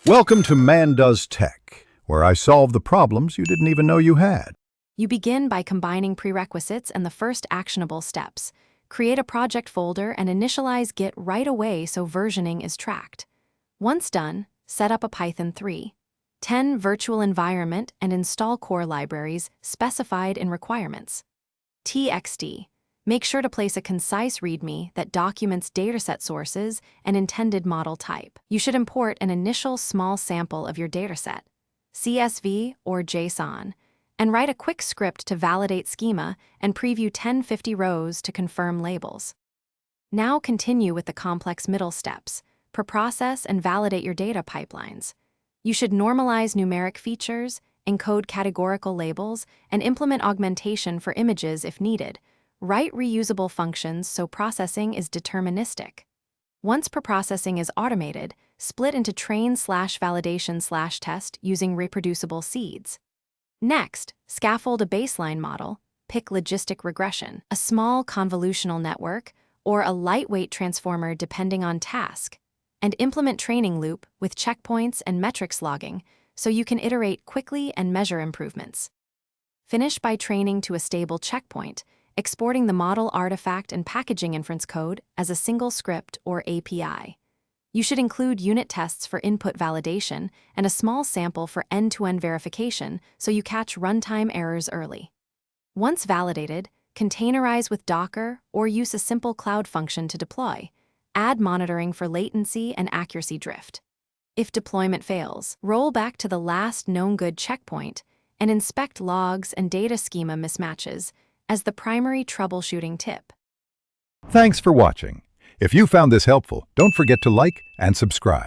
Welcome to Man Does Tech, where I solve the problems you didn't even know you had. You begin by combining prerequisites and the first actionable steps. Create a project folder and initialize Git right away so versioning is tracked. Once done, set up a Python 3.10 virtual environment and install core libraries specified in requirements. TXT. Make sure to place a concise README that documents dataset sources and intended model type. You should import an initial small sample of your dataset, CSV or JSON, and write a quick script to validate schema and preview 1050 rows to confirm labels. Now continue with the complex middle steps. Preprocess and validate your data pipelines. You should normalize numeric features, encode categorical labels, and implement augmentation for images if needed. Write reusable functions so processing is deterministic. Once preprocessing is automated, split into train/validation/test using reproducible seeds. Next, scaffold a baseline model, pick logistic regression, a small convolutional network, or a lightweight transformer depending on task, and implement training loop with checkpoints and metrics logging so you can iterate quickly and measure improvements. Finish by training to a stable checkpoint, exporting the model artifact and packaging inference code as a single script or API. You should include unit tests for input validation and a small sample for end-to-end verification so you catch runtime errors early. Once validated, containerize with Docker or use a simple cloud function to deploy. Add monitoring for latency and accuracy drift. If deployment fails, roll back to the last known good checkpoint and inspect logs and data schema mismatches as the primary troubleshooting tip. Thanks for watching. If you found this helpful, don't forget to like and subscribe.